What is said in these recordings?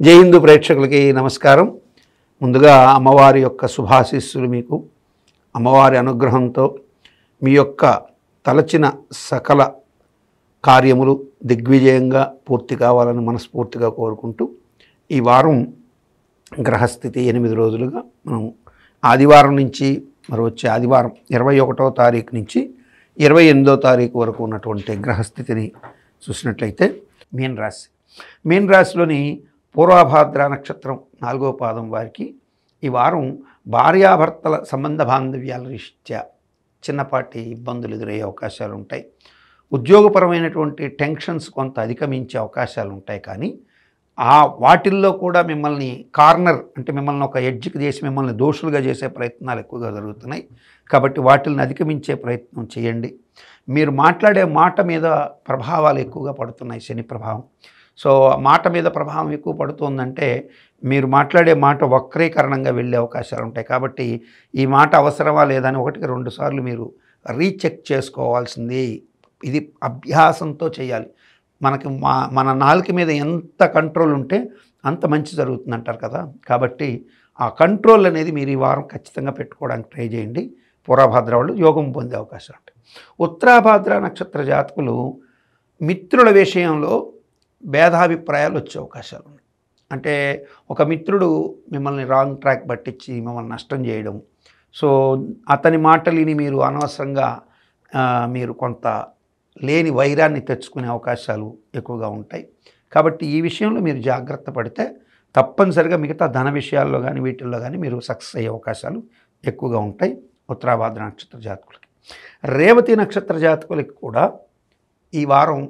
జై హిందూ ప్రేక్షకులకి నమస్కారం. ముందుగా అమ్మవారి యొక్క శుభాశీస్సులు మీకు, అమ్మవారి అనుగ్రహంతో మీ యొక్క తలచిన సకల కార్యములు దిగ్విజయంగా పూర్తి కావాలని మనస్ఫూర్తిగా కోరుకుంటూ, ఈ వారం గ్రహస్థితి 8 రోజులుగా మనం ఆదివారం నుంచి మరి వచ్చే ఆదివారం 21వ తారీఖు నుంచి 28వ తారీఖు వరకు ఉన్నటువంటి గ్రహస్థితిని చూసినట్లయితే మీన రాశిలోని పూర్వభాద్ర నక్షత్రం 4వ పాదం వారికి ఈ వారం భార్యాభర్తల సంబంధ బాంధవ్యాల రీత్యా చిన్నపాటి ఇబ్బందులు ఎదురయ్యే అవకాశాలు ఉంటాయి. ఉద్యోగపరమైనటువంటి టెన్షన్స్ కొంత అధిగమించే అవకాశాలు ఉంటాయి. కానీ వాటిల్లో కూడా మిమ్మల్ని కార్నర్ అంటే మిమ్మల్ని ఒక ఎడ్జ్కి చేసి మిమ్మల్ని దోషులుగా చేసే ప్రయత్నాలు ఎక్కువగా జరుగుతున్నాయి. కాబట్టి వాటిని అధిగమించే ప్రయత్నం చేయండి. మీరు మాట్లాడే మాట మీద ప్రభావాలు ఎక్కువగా పడుతున్నాయి, శని ప్రభావం. సో మాట మీద ప్రభావం ఎక్కువ పడుతుందంటే మీరు మాట్లాడే మాట వక్రీకరణంగా వెళ్ళే అవకాశాలు ఉంటాయి. కాబట్టి ఈ మాట అవసరమా లేదని 1-2 సార్లు మీరు రీచెక్ చేసుకోవాల్సింది. ఇది అభ్యాసంతో చేయాలి. మన నాలుక మీద ఎంత కంట్రోల్ ఉంటే అంత మంచి జరుగుతుంది అంటారు కదా. కాబట్టి ఆ కంట్రోల్ అనేది మీరు ఈ వారం ఖచ్చితంగా పెట్టుకోవడానికి ట్రై చేయండి. పూర్వభాద్ర వాళ్ళు యోగం పొందే అవకాశాలు ఉంటాయి. ఉత్తరాభాద్ర నక్షత్ర జాతకులు మిత్రుల విషయంలో భేదాభిప్రాయాలు వచ్చే అవకాశాలు ఉన్నాయి. అంటే ఒక మిత్రుడు మిమ్మల్ని రాంగ్ ట్రాక్ పట్టించి మిమ్మల్ని నష్టం చేయడం, సో అతని మాటలిని మీరు అనవసరంగా మీరు కొంత లేని వైరాన్ని తెచ్చుకునే అవకాశాలు ఎక్కువగా ఉంటాయి. కాబట్టి ఈ విషయంలో మీరు జాగ్రత్త పడితే తప్పనిసరిగా మిగతా ధన విషయాల్లో కానీ వీటిల్లో కానీ మీరు సక్సెస్ అయ్యే అవకాశాలు ఎక్కువగా ఉంటాయి. ఉత్తరాభాద్ర నక్షత్ర జాతకులకి. రేవతి నక్షత్ర జాతకులకి కూడా ఈ వారం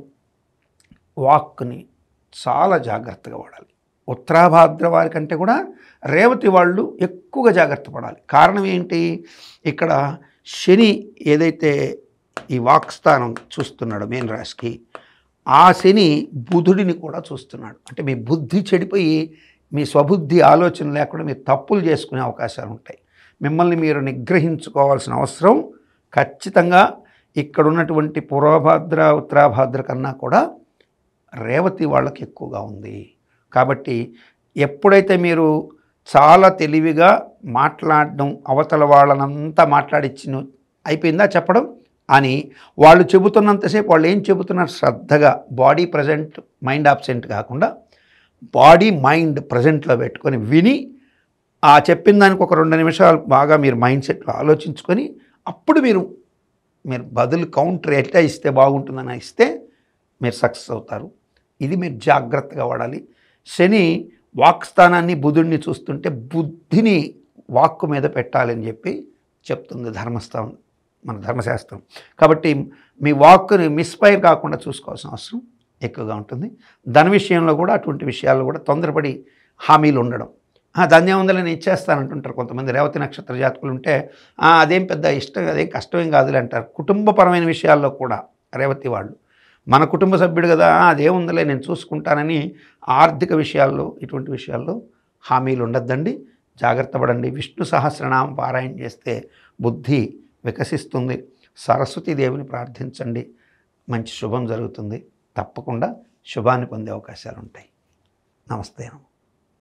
వాక్ని చాలా జాగ్రత్తగా వాడాలి. ఉత్తరాభాద్ర వారి కంటే కూడా రేవతి వాళ్ళు ఎక్కువగా జాగ్రత్త పడాలి. కారణం ఏంటి? ఇక్కడ శని ఏదైతే ఈ వాక్ స్థానం చూస్తున్నాడు మీన రాశికి, ఆ శని బుధుడిని కూడా చూస్తున్నాడు. అంటే మీ బుద్ధి చెడిపోయి మీ స్వబుద్ధి ఆలోచన లేకుండా మీరు తప్పులు చేసుకునే అవకాశాలు ఉంటాయి. మిమ్మల్ని మీరు నిగ్రహించుకోవాల్సిన అవసరం ఖచ్చితంగా ఇక్కడ ఉన్నటువంటి పూర్వభాద్ర ఉత్తరాభాద్ర కన్నా కూడా రేవతి వాళ్ళకి ఎక్కువగా ఉంది. కాబట్టి ఎప్పుడైతే మీరు చాలా తెలివిగా మాట్లాడడం, అవతల వాళ్ళనంతా మాట్లాడిచ్చిన అయిపోయిందా చెప్పడం అని వాళ్ళు చెబుతున్నంతసేపు వాళ్ళు ఏం చెబుతున్నారు శ్రద్ధగా బాడీ ప్రజెంట్ మైండ్ ఆబ్సెంట్ కాకుండా బాడీ మైండ్ ప్రజెంట్లో పెట్టుకొని విని ఆ చెప్పిన దానికి ఒక 2 నిమిషాలు బాగా మీరు మైండ్ సెట్లో ఆలోచించుకొని అప్పుడు మీరు బదులు కౌంటర్ ఎట్లా ఇస్తే బాగుంటుందని ఇస్తే మీరు సక్సెస్ అవుతారు. ఇది మీరు జాగ్రత్తగా వాడాలి. శని వాక్ స్థానాన్ని బుధుడిని చూస్తుంటే బుద్ధిని వాక్కు మీద పెట్టాలని చెప్పి చెప్తుంది మన ధర్మశాస్త్రం. కాబట్టి మీ వాక్కుని మిస్ఫైర్ కాకుండా చూసుకోవాల్సిన అవసరం ఎక్కువగా ఉంటుంది. ధన విషయంలో కూడా అటువంటి విషయాల్లో కూడా తొందరపడి హామీలు ఉండడం, దాన్ని ఏముందని నేను ఇచ్చేస్తానంటుంటారు కొంతమంది రేవతి నక్షత్ర జాతకులు ఉంటే, అదేం పెద్ద ఇష్టం, అదేం కష్టమేం కాదులే అంటారు. కుటుంబపరమైన విషయాల్లో కూడా రేవతి వాళ్ళు మన కుటుంబ సభ్యుడు కదా, అదేముందలే నేను చూసుకుంటానని ఆర్థిక విషయాల్లో ఇటువంటి విషయాల్లో హామీలు ఉండద్దండి. జాగ్రత్త పడండి. విష్ణు సహస్రనామం పారాయణ చేస్తే బుద్ధి వికసిస్తుంది. సరస్వతీదేవిని ప్రార్థించండి, మంచి శుభం జరుగుతుంది. తప్పకుండా శుభాన్ని పొందే అవకాశాలు ఉంటాయి. నమస్తే.